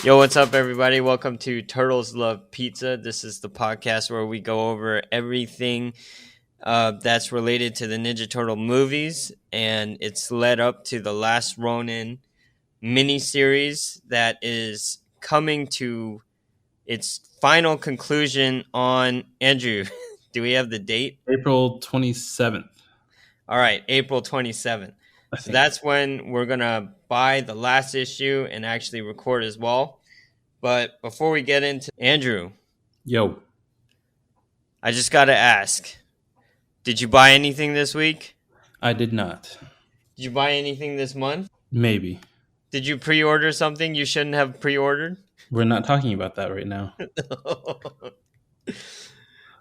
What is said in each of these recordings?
Yo, what's up, everybody? Welcome to Turtles Love Pizza. This is the podcast where we go over everything that's related to the Ninja Turtle movies, and it's led up to the last Ronin miniseries that is coming to its final conclusion on Andrew. Do we have the date? April 27th, All right, April 27th. I So think. that's when we're going to buy the last issue and actually record as well. But before we get into Andrew, Yo, I just got to ask, did you buy anything this week? I did not. Did you buy anything this month? Maybe. Did you pre-order something you shouldn't have pre-ordered? We're not talking about that right now.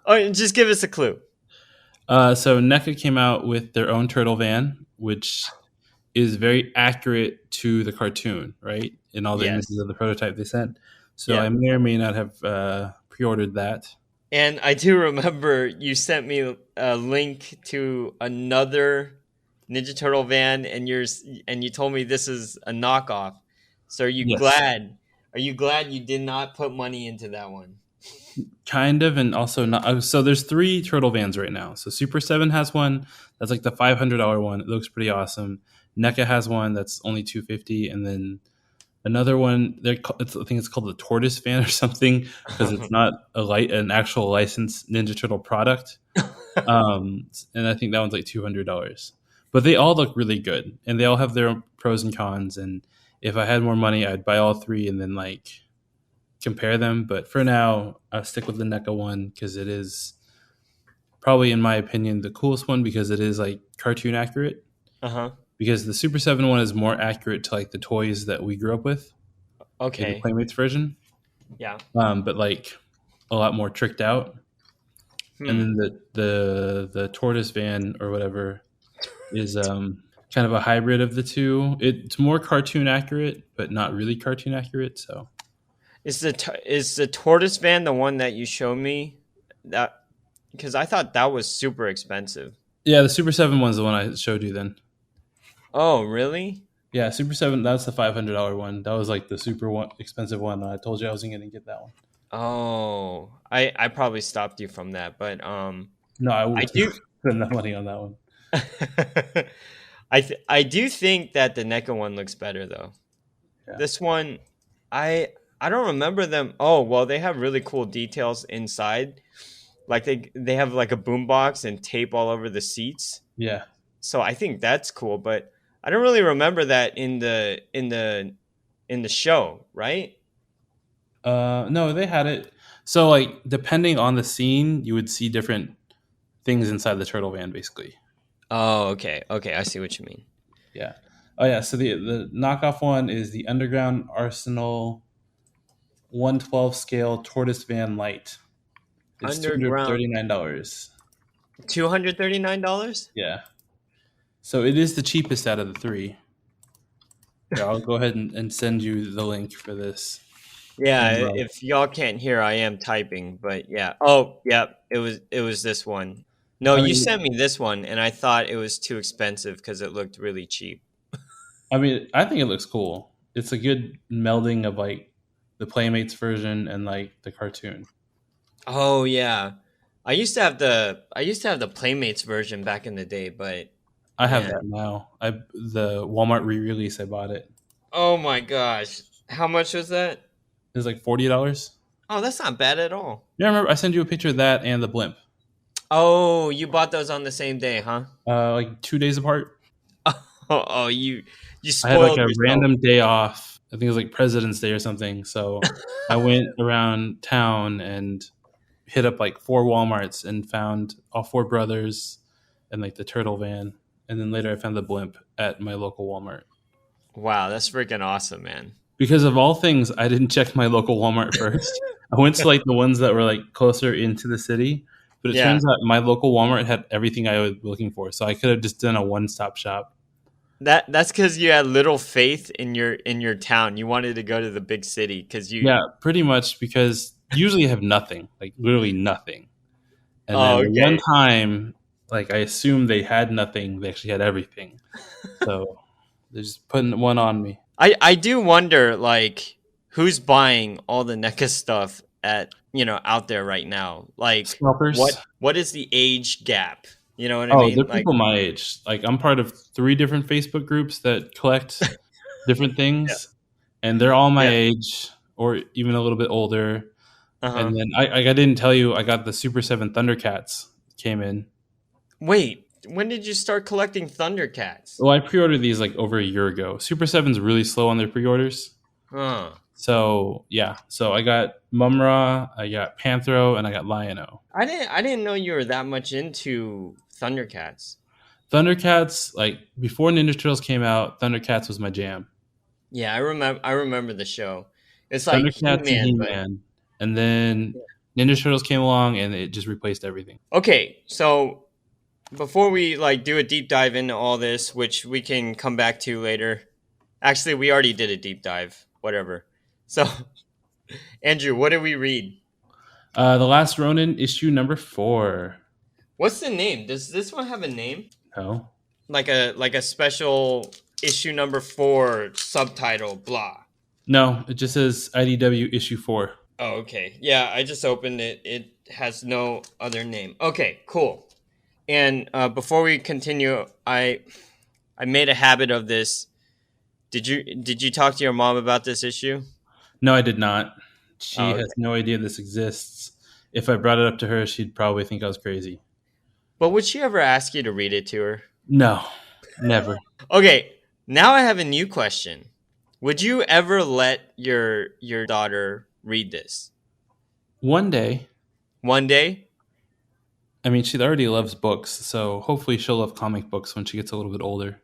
Oh, just give us a clue. So NECA came out with their own turtle van, which is very accurate to the cartoon, right? In all the images Yes. of the prototype they sent. So Yeah. I may or may not have pre-ordered that. And I do remember you sent me a link to another Ninja Turtle van, and you told me this is a knockoff. So are you Yes. glad? Are you glad you did not put money into that one? Kind of, and also not. So there's 3 turtle vans right now. So Super 7 has one. That's like the $500 one. It looks pretty awesome. NECA has one that's only $250, and then another one, I think it's called the Tortoise Fan or something because it's not an actual licensed Ninja Turtle product. And I think that one's like $200. But they all look really good, and they all have their pros and cons. And if I had more money, I'd buy all 3 and then like compare them. But for now, I'll stick with the NECA one because it is probably, in my opinion, the coolest one because it is like cartoon accurate. Uh-huh. Because the Super 7 one is more accurate to like the toys that we grew up with. Like the Okay. Playmates version, Yeah. but like a lot more tricked out. And then the Tortoise Van or whatever is kind of a hybrid of the two. It's more cartoon accurate, but not really cartoon accurate. So Is the tortoise van the one that you showed me? That because I thought that was super expensive. yeah, the Super 7 one's the one I showed you then. Oh, really? Yeah, Super 7, that's the $500 one. That was like the super expensive one. I told you I wasn't going to get that one. Oh, I probably stopped you from that, but No, I I would do spend that money on that one. I do think that the NECA one looks better though. Yeah. This one, I don't remember them. Oh, well, they have really cool details inside. Like they have like a boombox and tape all over the seats. Yeah. So I think that's cool, but I don't really remember that in the show, right? No, they had it. So like depending on the scene, you would see different things inside the turtle van, basically. Oh, okay. Okay, I see what you mean. Yeah. Oh yeah. So the knockoff one is the Underground Arsenal 112 scale Tortoise Van Light. It's Underground $239. $239? Yeah. So it is the cheapest out of the 3. Yeah, I'll go ahead and send you the link for this. Yeah, And if y'all can't hear, I am typing, but yeah. Oh, yeah, it was this one. No, I you mean, sent me this one and I thought it was too expensive because it looked really cheap. I think it looks cool. It's a good melding of like the Playmates version and like the cartoon. Oh, yeah. I used to have the Playmates version back in the day, but I have man. that now. The Walmart re-release. I bought it. Oh my gosh. How much was that? It was like $40. Oh, that's not bad at all. Yeah, I remember I sent you a picture of that and the blimp. Oh, you bought those on the same day, huh? Like 2 days apart. Oh, you I had like spoiled a yourself. random day off. I think it was like President's Day or something. So I went around town and hit up like 4 Walmarts and found all 4 brothers and like the turtle van. And then later I found the blimp at my local Walmart. Wow, that's freaking awesome, man. Because of all things, I didn't check my local Walmart first. I went to like the ones that were like closer into the city. But it Yeah. turns out my local Walmart had everything I was looking for. So I could have just done a one-stop shop. That's because you had little faith in your town. You wanted to go to the big city because you. Yeah, pretty much because usually you have nothing, like literally nothing. And then Oh, the one okay. time, like I assumed they had nothing, they actually had everything. So they're just putting one on me. I do wonder, like, who's buying all the NECA stuff at out there right now? Like, Scalpers. what is the age gap? You know what I Oh, they're mean? Like, people my age. Like I'm part of 3 different Facebook groups that collect different yeah, things, and they're all my yeah, age or even a little bit older. uh And huh. then I didn't tell you I got the Super 7 Thundercats came in. Wait, when did you start collecting Thundercats? Well, I pre-ordered these like over a year ago. Super 7's really slow on their pre-orders. Huh. So yeah, so I got Mumra, I got Panthro, and I got Lion-O. I didn't know you were that much into Thundercats. Thundercats, like before Ninja Turtles came out, Thundercats was my jam. Yeah, I remember the show. It's like Thundercats and He-Man, but He-Man, and then Ninja Turtles came along and it just replaced everything. okay. So before we like do a deep dive into all this, which we can come back to later. Actually, we already did a deep dive. Whatever. So, Andrew, what did we read? The Last Ronin, issue number 4. What's the name? Does this one have a name? Oh Like a special issue number 4 subtitle, blah. no, it just says IDW issue 4. Oh, okay. Yeah, I just opened it. It has no other name. Okay, cool. And before we continue, I made a habit of this. Did you talk to your mom about this issue? No, I did not. Oh, She okay. has no idea this exists. If I brought it up to her, she'd probably think I was crazy. But would she ever ask you to read it to her? No, never. Okay, now I have a new question. Would you ever let your daughter read this One day, one day? I mean, she already loves books, so hopefully she'll love comic books when she gets a little bit older.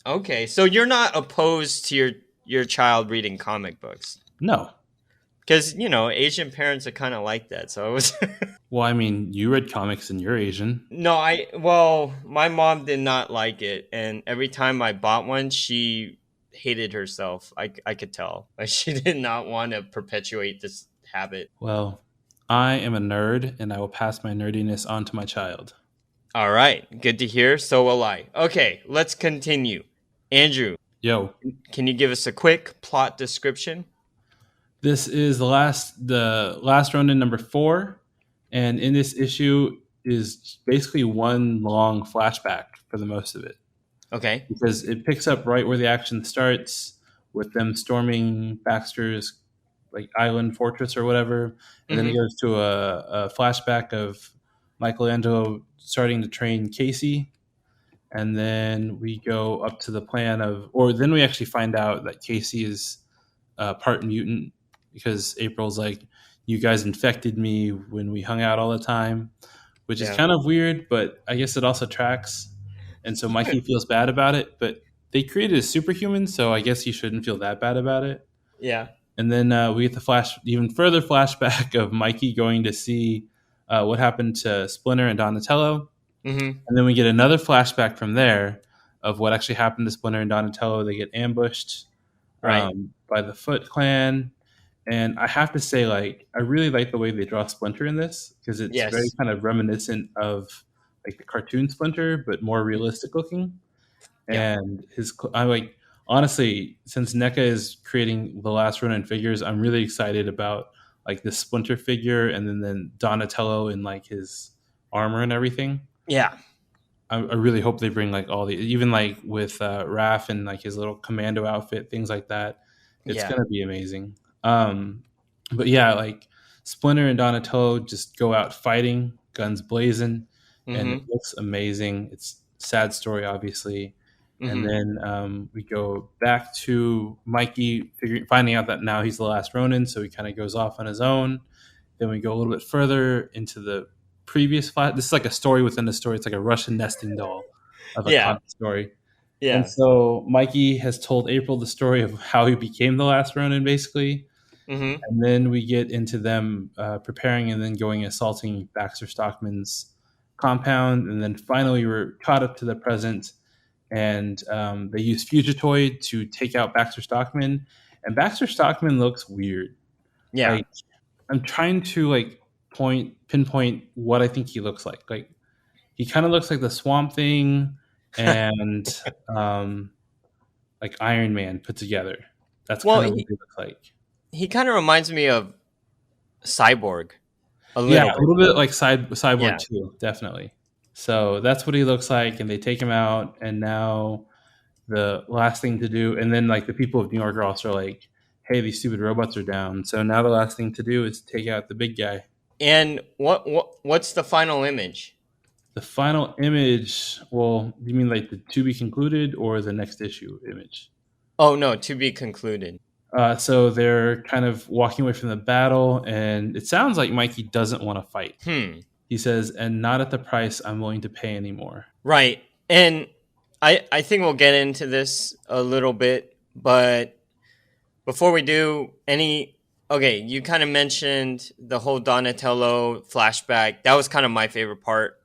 Okay, so you're not opposed to your child reading comic books No. because Asian parents are kind of like that. So I was Well, I mean, you read comics and you're Asian. no, well, my mom did not like it, and every time I bought one, she hated herself. I could tell like she did not want to perpetuate this habit. Well, I am a nerd and I will pass my nerdiness on to my child. All right, good to hear. So will I. Okay, let's continue. Andrew, Yo, can you give us a quick plot description? this is the last Ronin number 4, and in this issue is basically one long flashback for the most of it. Okay. Because it picks up right where the action starts with them storming Baxter's like island fortress or whatever, and then it Mm-hmm. goes to a flashback of Michelangelo starting to train Casey, and then we go up to the plan of, or then we actually find out that Casey is part mutant because April's like, "You guys infected me when we hung out all the time," which is Yeah. kind of weird, but I guess it also tracks. And so Mikey feels bad about it, but they created a superhuman, so I guess he shouldn't feel that bad about it. Yeah. And then we get the even further flashback of Mikey going to see what happened to Splinter and Donatello. Mm-hmm. And then we get another flashback from there of what actually happened to Splinter and Donatello. They get ambushed Right. by the Foot Clan. And I have to say, like, I really like the way they draw Splinter in this because it's very Yes. kind of reminiscent of like the cartoon Splinter, but more realistic looking. Yep. And I like, honestly, since NECA is creating the last Ronin figures, I'm really excited about like the Splinter figure and then Donatello in like his armor and everything. Yeah. I really hope they bring like all the, even like with Raph and like his little commando outfit, things like that. It's Yeah. gonna be amazing. But yeah, like Splinter and Donatello just go out fighting, guns blazing, and it Mm-hmm. looks amazing. It's a sad story, obviously. And Mm-hmm. then we go back to Mikey finding out that now he's the last Ronin, so he kind of goes off on his own. Then we go a little bit further into the previous flat. This is like a story within a story. It's like a Russian nesting doll of a Yeah. comic story. And Yeah. so Mikey has told April the story of how he became the last Ronin, basically. Mm-hmm. And then we get into them preparing and then going assaulting Baxter Stockman's compound. And then finally, we're caught up to the present. And they use Fugitoid to take out Baxter Stockman. And Baxter Stockman looks weird. Yeah. Like, I'm trying to like pinpoint what I think he looks like. Like he kind of looks like the Swamp Thing and like Iron Man put together. That's Well, kind of what he looks like. he kind of reminds me of Cyborg a Yeah, little a bit. little bit like Cyborg Yeah. too, definitely. So that's what he looks like, and they take him out, and now the last thing to do, and then like the people of New York are also like, "Hey, these stupid robots are down." So now the last thing to do is take out the big guy. And what's the final image? The final image. Well, do you mean like the to be concluded or the next issue image? Oh no, to be concluded. So they're kind of walking away from the battle, and it sounds like Mikey doesn't want to fight. Hmm. He says, "And not at the price I'm willing to pay anymore." Right. And I think we'll get into this a little bit, but before we do, any okay, you kind of mentioned the whole Donatello flashback. That was kind of my favorite part.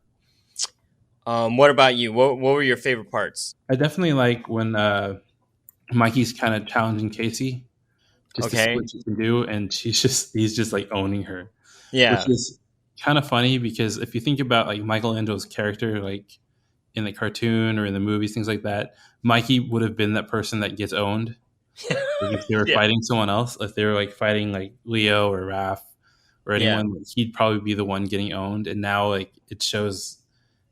What about you? What were your favorite parts? I definitely like when Mikey's kind of challenging Casey just to see Okay. what she can do, and he's just like owning her, which Yeah. is kind of funny because if you think about like Michelangelo's character, like in the cartoon or in the movies, things like that, Mikey would have been that person that gets owned. Like if they were Yeah. fighting someone else, if they were like fighting like Leo or Raph or Yeah. anyone, like, he'd probably be the one getting owned. And now like it shows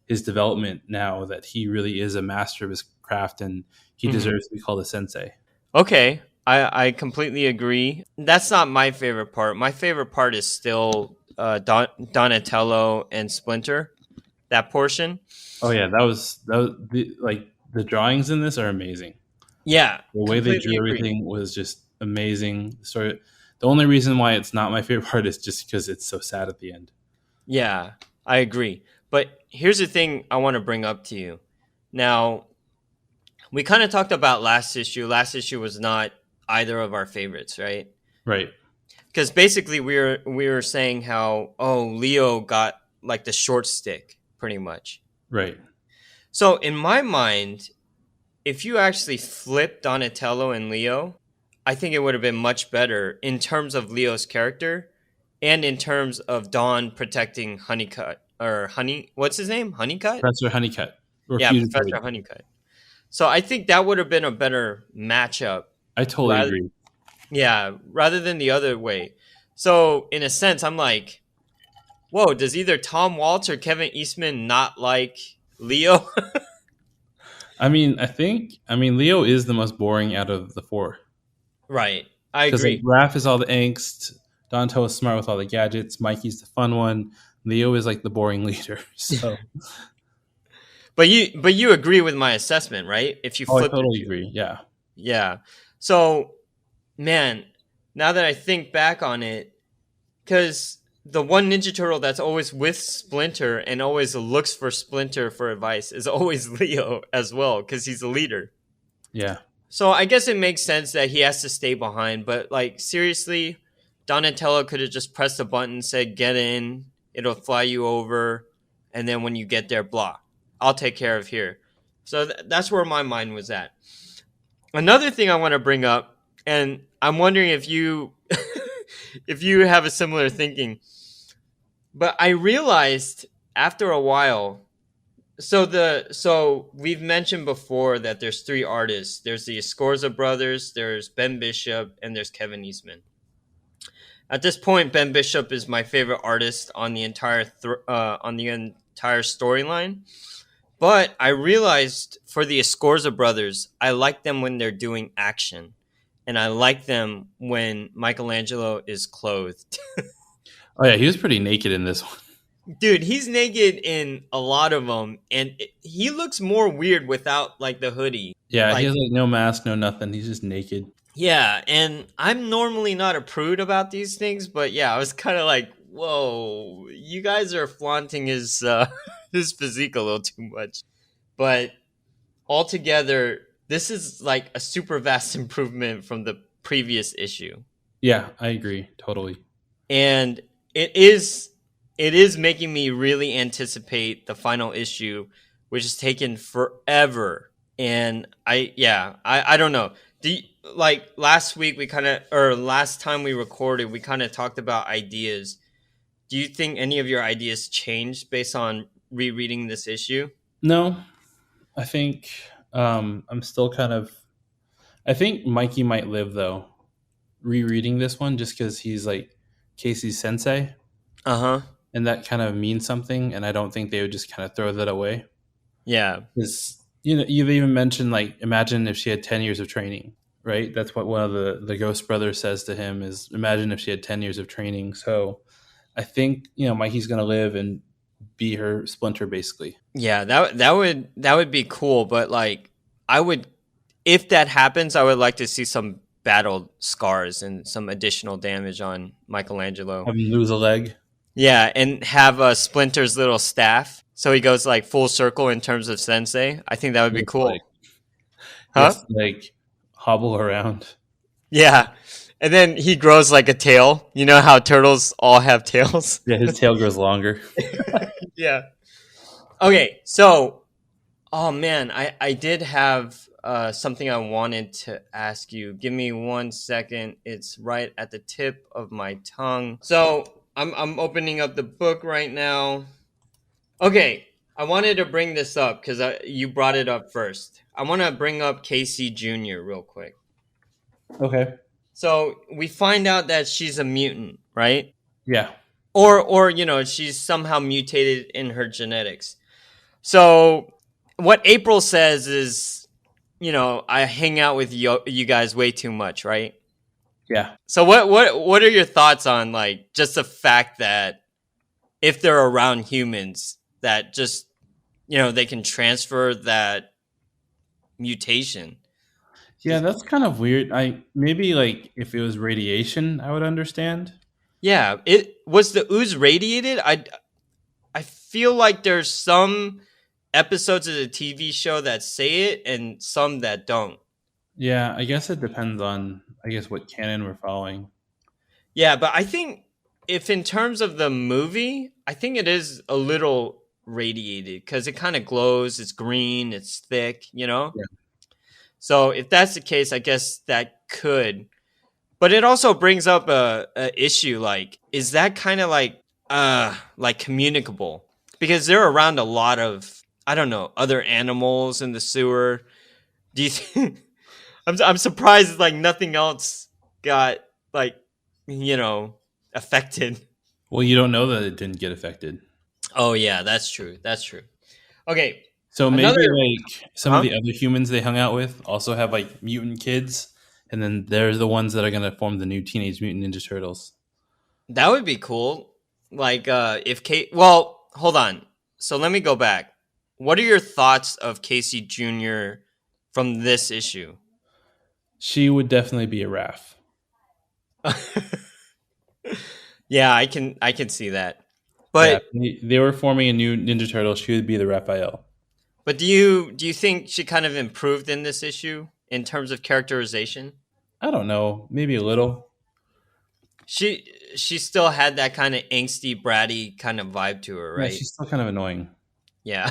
his development now that he really is a master of his craft and he Mhm. deserves to be called a sensei. Okay. I completely agree. That's not my favorite part. My favorite part is still Donatello and Splinter. That portion. Oh yeah, that was like the drawings in this are amazing. Yeah, The way they completely drew agree. everything was just amazing. So the only reason why it's not my favorite part is just because it's so sad at the end. Yeah, I agree. But here's the thing I want to bring up to you. Now, we kind of talked about last issue. Last issue was not either of our favorites, right? Right, Because basically we were saying how Leo got like the short stick pretty much. right. So in my mind, if you actually flip Donatello and Leo, I think it would have been much better in terms of Leo's character and in terms of Dawn protecting Honeycut or Honey. What's his name? Honeycut. Professor Honeycutt or Yeah, Professor Fugitoid. Honeycutt. So I think that would have been a better matchup, I totally rather agree. yeah, rather than the other way. So in a sense, I'm like, whoa, does either Tom Waltz or Kevin Eastman not like Leo? I mean Leo is the most boring out of the four Right. I because like agree. Raph is all the angst, Danto is smart with all the gadgets, Mikey's the fun one, Leo is like the boring leader. So But you agree with my assessment, right? If you oh, I flip the totally two. agree. Yeah, Yeah. So, man, now that I think back on it, because the one Ninja Turtle that's always with Splinter and always looks for Splinter for advice is always Leo as well, because he's the leader. yeah. So I guess it makes sense that he has to stay behind, but like seriously, Donatello could have just pressed a button, said "Get in," it'll fly you over, and then when you get there, blah, I'll take care of here. So that's where my mind was at. Another thing I want to bring up, and I'm wondering if you if you have a similar thinking, but I realized after a while. So we've mentioned before that there's three artists. There's the Escorza brothers, there's Ben Bishop, and there's Kevin Eastman. At this point, Ben Bishop is my favorite artist on the entire storyline. But I realized for the Escorza brothers, I like them when they're doing action, and I like them when Michelangelo is clothed. Oh yeah, he was pretty naked in this one. Dude, he's naked in a lot of them, and he looks more weird without like the hoodie. Yeah, he Like, has like no mask, no nothing. He's just naked. yeah, and I'm normally not a prude about these things, but yeah, I was kind of like, whoa, you guys are flaunting his his physique a little too much. But altogether, this is like a super vast improvement from the previous issue. Yeah, I agree totally. And it is making me really anticipate the final issue, which has taken forever. And I don't know. Like last week we kind of, or last time we recorded, we kind of talked about ideas. Do you think any of your ideas changed based on rereading this issue? No, I think I'm still kind of. I think Mikey might live though. rereading this one just because he's like Casey's sensei, Uh-huh. and that kind of means something. And I don't think they would just kind of throw that away. Yeah. Because you've even mentioned like imagine if she had 10 years of training, right? That's what one of the Ghost Brothers says to him is imagine if she had 10 years of training. So I think Mikey's gonna live and be her Splinter basically. Yeah, that would be cool, but like I would if that happens, I would like to see some battle scars and some additional damage on Michelangelo. Have him lose a leg. Yeah, and have Splinter's little staff so he goes like full circle in terms of sensei. I think that would be It's like cool. Huh? yes, like hobble around. Yeah. And then he grows like a tail. You know how turtles all have tails? Yeah, his tail grows longer. Yeah. Okay, so oh man, I did have something I wanted to ask you. Give me 1 second. It's right at the tip of my tongue. So I'm opening up the book right now. Okay, I wanted to bring this up because you brought it up first. I want to bring up Casey Jr. real quick. Okay. So we find out that she's a mutant, right? Yeah. Or she's somehow mutated in her genetics. So what April says is, I hang out with you guys way too much, right? Yeah. So what are your thoughts on like just the fact that if they're around humans that just they can transfer that mutation? Yeah, that's kind of weird. I maybe like if it was radiation, I would understand. Yeah, it was the ooze radiated. I feel like there's some episodes of the TV show that say it and some that don't. Yeah, I guess it depends on what canon we're following. Yeah, but I think if in terms of the movie, I think it is a little radiated because it kind of glows. It's green. It's thick. Yeah. So if that's the case, I guess that could. But it also brings up a issue like, is that kind of like communicable? Because they're around a lot of, I don't know, other animals in the sewer. Do you think I'm surprised like nothing else got like, you know, affected. Well, you don't know that it didn't get affected. Oh yeah, that's true. That's true. Okay. So maybe Another like some of huh? the other humans they hung out with also have like mutant kids, and then they're the ones that are going to form the new Teenage Mutant Ninja Turtles. That would be cool. Like if Kate well, hold on. So let me go back. What are your thoughts of Casey Jr. from this issue? She would definitely be a Raph. Yeah, I can see that. Yeah, But they were forming a new Ninja Turtle. She would be the Raphael. do you think she kind of improved in this issue in terms of characterization? I don't know, maybe a little. She still had that kind of angsty, bratty kind of vibe to her, Yeah, right? she's still kind of annoying. Yeah.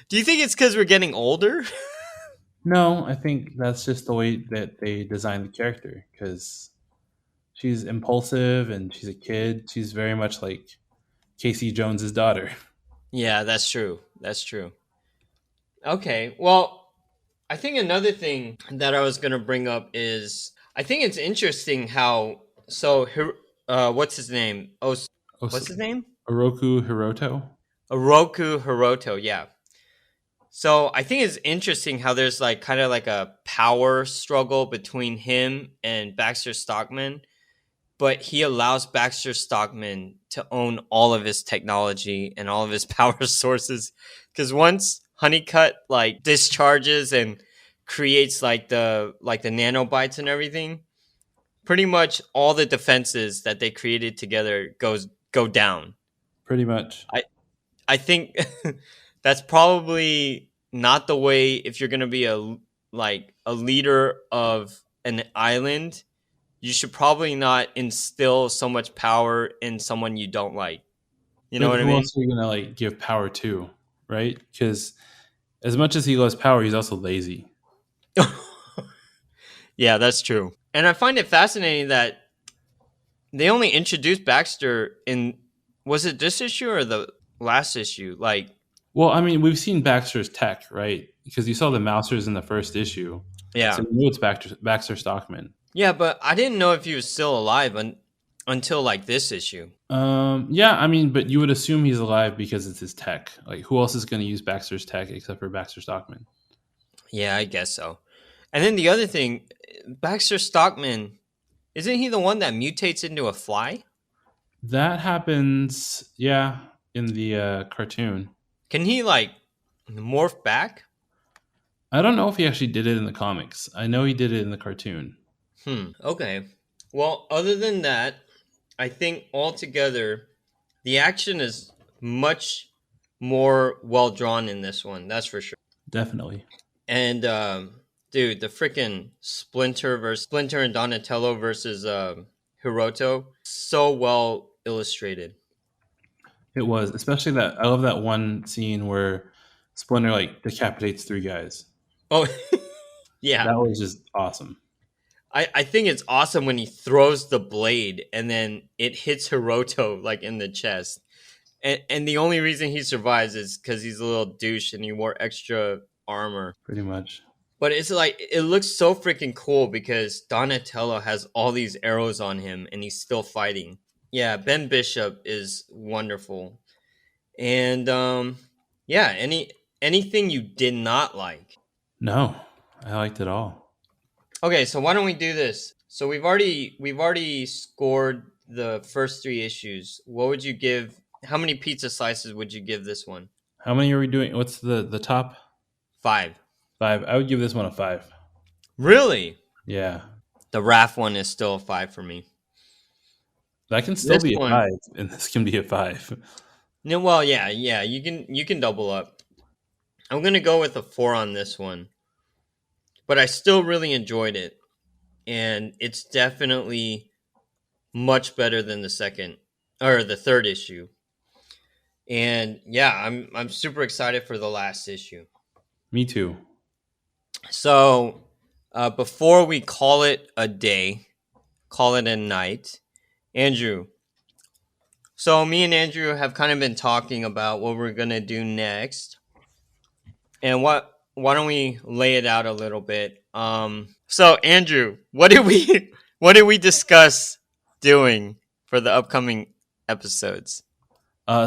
Do you think it's because we're getting older? No, I think that's just the way that they designed the character because she's impulsive and she's a kid. She's very much like Casey Jones's daughter. Yeah, that's true. That's true. Okay. Well, I think another thing that I was going to bring up is I think it's interesting how what's his name? Oh, Oh, what's his name? Oroku Hiroto. Oroku Hiroto. Yeah. So I think it's interesting how there's like kind of like a power struggle between him and Baxter Stockman, but he allows Baxter Stockman to own all of his technology and all of his power sources. Because once Honeycutt like discharges and creates like the nanobites and everything, pretty much all the defenses that they created together go down. Pretty much. I think that's probably not the way if you're gonna be a leader of an island. You should probably not instill so much power in someone you don't like. You know But what I who mean? else are you gonna like give power to, right? Because as much as he loves power, he's also lazy. Yeah, that's true. And I find it fascinating that they only introduced Baxter in was it this issue or the last issue? Like, Well, I mean, we've seen Baxter's tech, right? Because you saw the Mousers in the first issue, yeah. so you know it's Baxter Stockman. Yeah, but I didn't know if he was still alive until like this issue. Yeah, I mean, but you would assume he's alive because it's his tech. Like, who else is going to use Baxter's tech except for Baxter Stockman? Yeah, I guess so. And then the other thing, Baxter Stockman, isn't he the one that mutates into a fly? That happens, yeah, in the cartoon. Can he like morph back? I don't know if he actually did it in the comics. I know he did it in the cartoon. Okay. Well, other than that, I think altogether the action is much more well drawn in this one. That's for sure. Definitely. And dude, the freaking Splinter and Donatello versus Hiroto, so well illustrated. It was, especially that I love that one scene where Splinter like decapitates three guys. Oh, yeah. That was just awesome. I think it's awesome when he throws the blade and then it hits Hiroto like in the chest. And the only reason he survives is because he's a little douche and he wore extra armor. Pretty much. But it's like it looks so freaking cool because Donatello has all these arrows on him and he's still fighting. Yeah, Ben Bishop is wonderful. And yeah, anything you did not like. No, I liked it all. Okay, so why don't we do this? So we've already scored the first three issues. What would you give? How many pizza slices would you give this one? How many are we doing? What's the top 5. five? I would give this one a 5. Really? Yeah, The RAF one is still a 5 for me. that can still This be a one, 5, and this can be a 5. no, well, yeah, you can double up. I'm gonna go with a 4 on this one, but I still really enjoyed it, and it's definitely much better than the second or the third issue. And yeah, I'm super excited for the last issue. Me too. So before we call it a day, call it a night, Andrew. So me and Andrew have kind of been talking about what we're gonna do next, and why don't we lay it out a little bit? So Andrew, what did we what did we discuss doing for the upcoming episodes?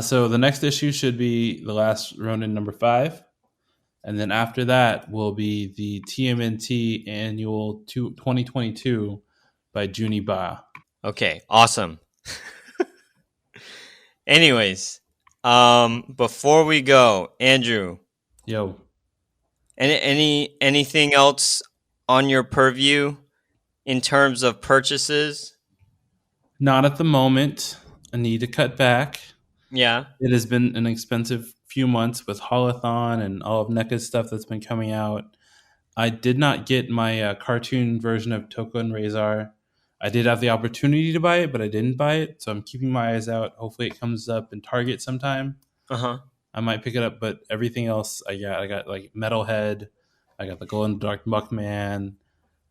So the next issue should be the last Ronin number 5. And then after that will be the TMNT annual 2022 by Junie Ba. Okay, awesome. Anyways, before we go, Andrew, Yo, anything else on your purview in terms of purchases? not at the moment. I need to cut back. Yeah. It has been an expensive few months with Holothon and all of NECA's stuff that's been coming out. I did not get my cartoon version of Toko and Razor. I did have the opportunity to buy it, but I didn't buy it. So I'm keeping my eyes out. Hopefully it comes up in Target sometime. Uh-huh. I might pick it up, but everything else I got like Metalhead, I got the Glow in the Dark Muckman,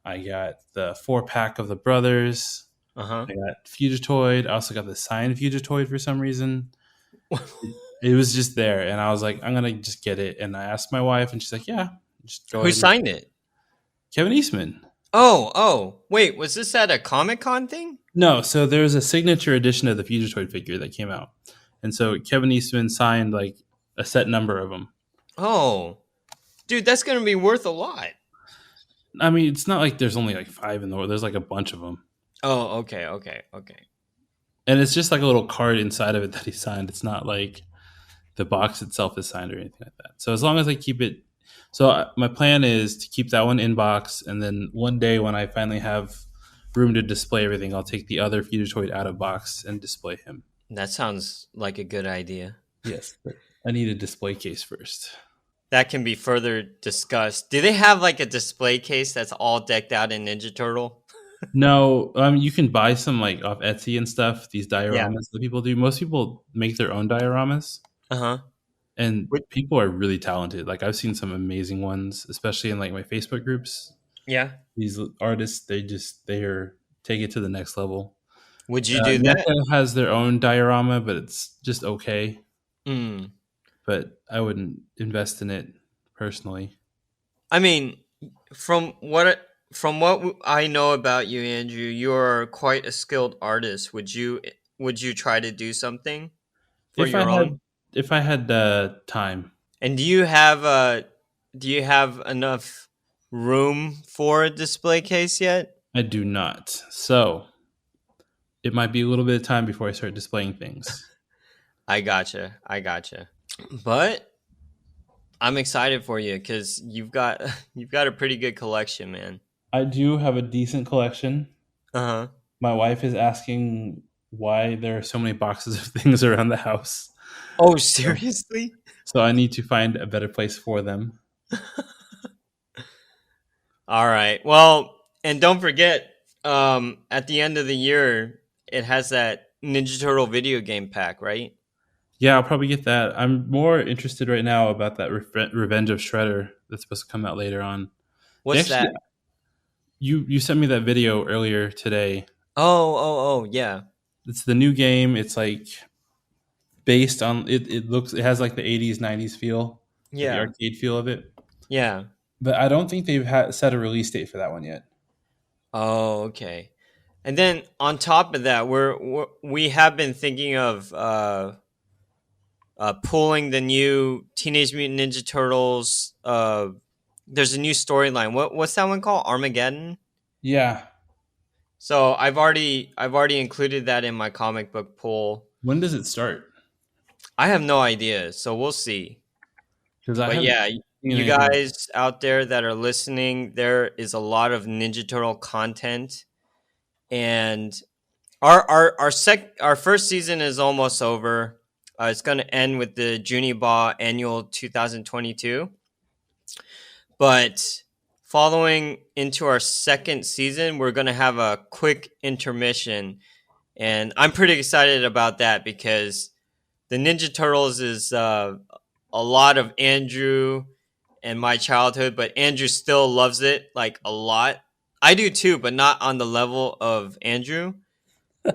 I got the 4-pack of the Brothers, Uh-huh. I got Fugitoid. I also got the signed Fugitoid for some reason. It was just there, and I was like, I'm gonna just get it. And I asked my wife, and she's like, yeah, just go Who ahead. signed it? Kevin Eastman. Oh. Wait, was this at a Comic-Con thing? No, so there's a signature edition of the Fugitoid figure that came out, and so Kevin Eastman signed like a set number of them. Oh. Dude, that's going to be worth a lot. I mean, it's not like there's only like 5 in the world. There's like a bunch of them. Oh, okay. And it's just like a little card inside of it that he signed. It's not like the box itself is signed or anything like that. So as long as I keep it, so my plan is to keep that one in box, and then one day when I finally have room to display everything, I'll take the other Fugitoid out of box and display him. That sounds like a good idea. Yes, but I need a display case first. That can be further discussed. Do they have like a display case that's all decked out in Ninja Turtle? No, you can buy some like off Etsy and stuff. These dioramas Yeah. that people do. Most people make their own dioramas. Uh-huh. And people are really talented. Like I've seen some amazing ones, especially in like my Facebook groups. Yeah. These artists, they are take it to the next level. Would you do that? NECA has their own diorama, but it's just okay. Mm. But I wouldn't invest in it personally. I mean, from from what I know about you, Andrew, you're quite a skilled artist. Would you try to do something for If I your own? had if I had time, And do you have enough room for a display case yet? I do not. So it might be a little bit of time before I start displaying things. I gotcha. I gotcha. But I'm excited for you because you've got a pretty good collection, man. I do have a decent collection. Uh huh. My wife is asking why there are so many boxes of things around the house. Oh, So, seriously? so I need to find a better place for them. All right. Well, and don't forget, at the end of the year, it has that Ninja Turtle video game pack, right? Yeah, I'll probably get that. I'm more interested right now about that Revenge of Shredder that's supposed to come out later on. They What's actually, that? you sent me that video earlier today. Oh, yeah, It's the new game. It's like based on it. It has like the 80s 90s feel, like the yeah, arcade feel of it. yeah. But I don't think they've set a release date for that one yet. Oh, okay. And then on top of that, we have been thinking of pulling the new Teenage Mutant Ninja Turtles. There's a new storyline. What's that one called? Armageddon. Yeah. So I've already included that in my comic book pool. When does it start? I have no idea, so we'll see. Because I But haven't yeah, seen you anything. guys out there that are listening, there is a lot of Ninja Turtle content, and our first season is almost over. It's going to end with the Juniba Annual 2022, but following into our second season, we're going to have a quick intermission, and I'm pretty excited about that because the Ninja Turtles is a lot of Andrew and my childhood, but Andrew still loves it like a lot. I do too, but not on the level of Andrew.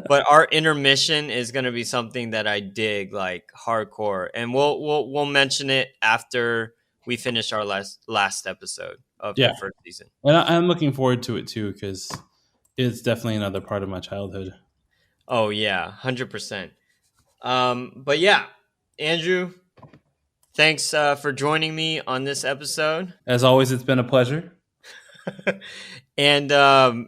But our intermission is going to be something that I dig like hardcore, and we'll mention it after we finish our last episode of the Yeah. first season. And I'm looking forward to it too because it's definitely another part of my childhood. Oh yeah, 100%. But yeah, Andrew, thanks for joining me on this episode. As always, it's been a pleasure. And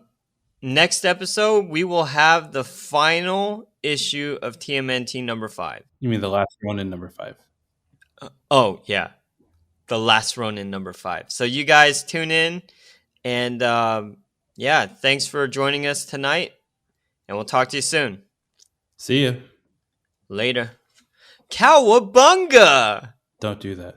next episode, we will have the final issue of TMNT number 5. You mean the last one in number 5? Oh, yeah. The last Ronin number 5. So you guys tune in. And yeah, thanks for joining us tonight. And we'll talk to you soon. See ya. Later. Cowabunga! Don't do that.